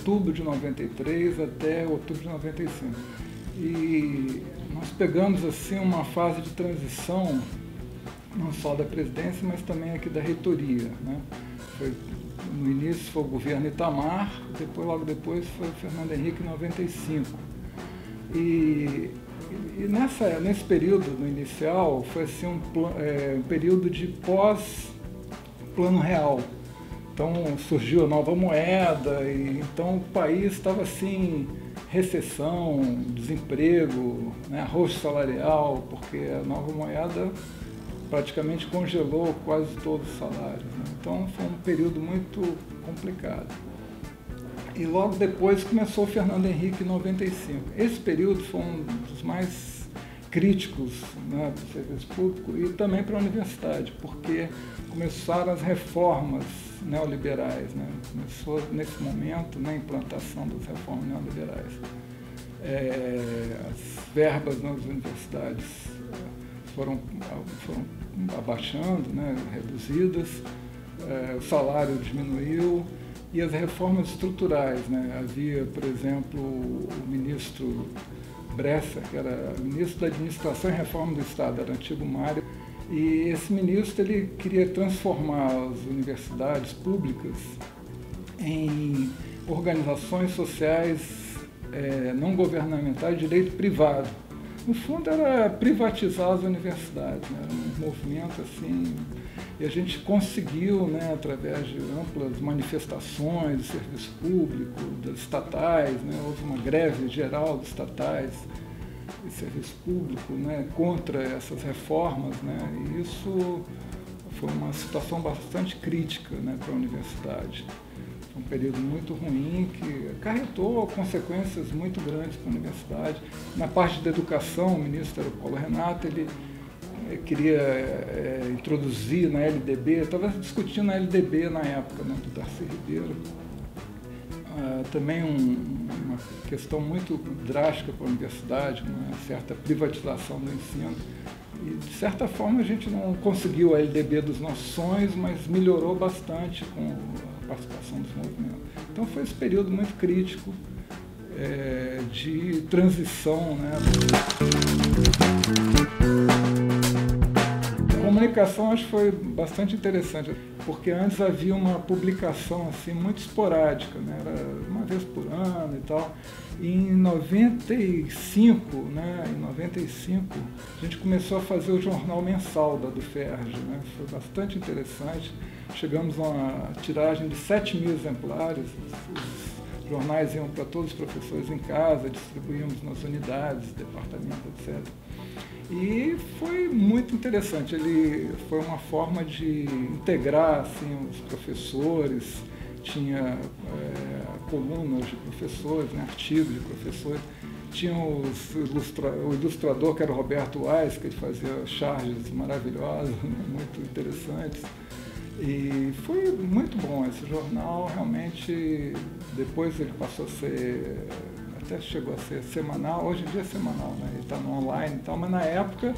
outubro de 93 até outubro de 95. E nós pegamos assim uma fase de transição, não só da presidência, mas também aqui da reitoria, né? No início foi o governo Itamar, logo depois foi o Fernando Henrique em 95. E nesse período, no inicial, foi assim um período de pós-plano real. Então surgiu a nova moeda, e então o país estava assim, recessão, desemprego, né, arroxo salarial, porque a nova moeda praticamente congelou quase todos os salários, né? Então foi um período muito complicado. E logo depois começou o Fernando Henrique em 95. Esse período foi um dos mais críticos, né, para o serviço público e também para a universidade, porque começaram as reformas neoliberais, né? Começou nesse momento, né, a implantação das reformas neoliberais. As verbas nas universidades foram abaixando, né, reduzidas, o salário diminuiu e as reformas estruturais, né? Havia, por exemplo, o ministro Bresser, que era ministro da Administração e Reforma do Estado, era o antigo Mário, e esse ministro ele queria transformar as universidades públicas em organizações sociais não governamentais de direito privado. No fundo era privatizar as universidades, né? Era um movimento assim, e a gente conseguiu, né, através de amplas manifestações do serviço público, das estatais, né? Houve uma greve geral dos estatais e serviço público, né, contra essas reformas, né? E isso foi uma situação bastante crítica, né, para a universidade. Um período muito ruim que acarretou consequências muito grandes para a universidade. Na parte da educação, o ministro era o Paulo Renato, ele queria introduzir na LDB, estava discutindo a LDB na época, né, do Darcy Ribeiro. Também uma questão muito drástica para a universidade, uma certa privatização do ensino. E, de certa forma, a gente não conseguiu a LDB dos nossos sonhos, mas melhorou bastante com a participação dos movimentos. Então foi esse período muito crítico de transição, né? A comunicação acho que foi bastante interessante, porque antes havia uma publicação assim, muito esporádica, né? Era uma vez por ano e tal. E em 95, né, a gente começou a fazer o jornal mensal da Duferj, né? Foi bastante interessante. Chegamos a uma tiragem de 7.000 exemplares. Os jornais iam para todos os professores em casa, distribuímos nas unidades, departamentos, etc. E foi muito interessante. Ele foi uma forma de integrar assim, os professores. Tinha colunas de professores, né, artigos de professores. Tinha o ilustrador, que era o Roberto Wise, que ele fazia charges maravilhosas, muito interessantes. E foi muito bom esse jornal, realmente. Depois ele passou a ser, até chegou a ser semanal, hoje em dia é semanal, né? Ele está no online e tal, mas na época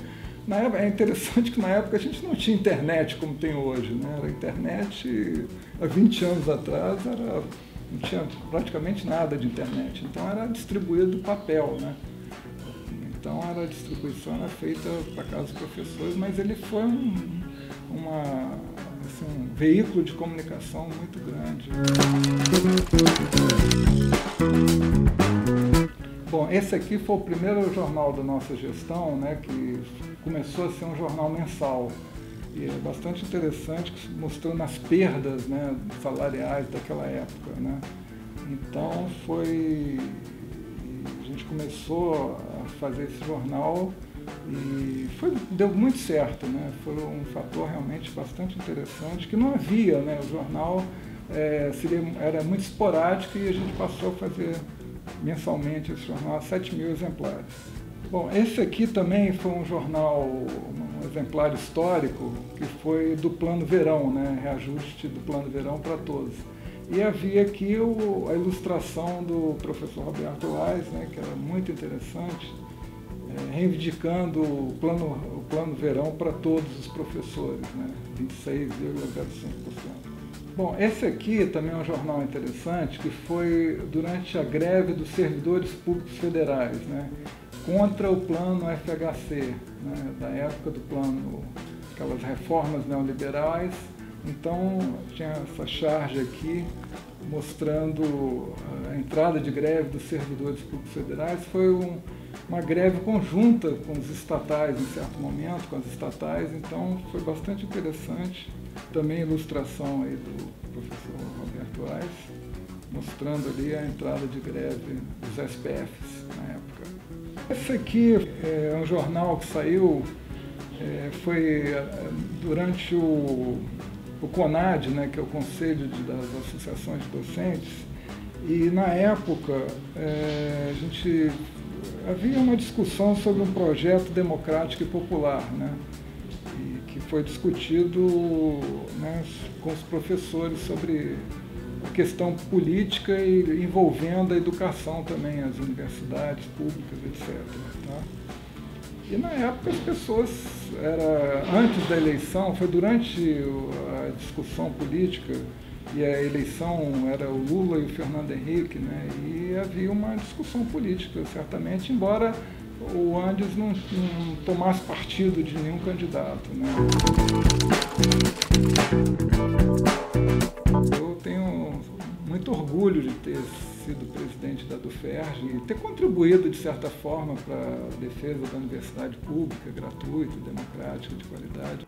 é interessante que na época a gente não tinha internet como tem hoje, né? A internet, há 20 anos atrás, não tinha praticamente nada de internet, então era distribuído papel, né? Então a distribuição era feita para casa dos professores, mas ele foi um veículo de comunicação muito grande. Bom, esse aqui foi o primeiro jornal da nossa gestão, né, que começou a ser um jornal mensal. E é bastante interessante, mostrando as perdas, né, salariais daquela época, né? Então a gente começou a fazer esse jornal e deu muito certo, né? Foi um fator realmente bastante interessante, que não havia, né? O jornal era muito esporádico e a gente passou a fazer mensalmente esse jornal a 7.000 exemplares. Bom, esse aqui também foi um jornal, um exemplar histórico, que foi do Plano Verão, né? Reajuste do Plano Verão para todos. E havia aqui a ilustração do professor Roberto Wise, né? Que era muito interessante, reivindicando o plano Verão para todos os professores, né? 26,05%. Bom, esse aqui também é um jornal interessante, que foi durante a greve dos servidores públicos federais, né, contra o plano FHC, né, da época do plano, aquelas reformas neoliberais. Então, tinha essa charge aqui mostrando a entrada de greve dos servidores públicos federais. Foi uma greve conjunta com os estatais, em certo momento, com as estatais, então foi bastante interessante. Também ilustração aí do professor Roberto Ais, mostrando ali a entrada de greve dos SPFs na época. Esse aqui é um jornal que saiu, foi durante o CONAD, né, que é o Conselho das Associações de Docentes, e na época havia uma discussão sobre um projeto democrático e popular, né, que foi discutido, né, com os professores sobre a questão política e envolvendo a educação também, as universidades públicas, etc. Tá? E na época as pessoas, antes da eleição, foi durante a discussão política, e a eleição era o Lula e o Fernando Henrique, né, e havia uma discussão política, certamente, embora o Andes não tomasse partido de nenhum candidato, né. Eu tenho muito orgulho de ter sido presidente da DUFERJ e ter contribuído, de certa forma, para a defesa da universidade pública, gratuita, democrática, de qualidade.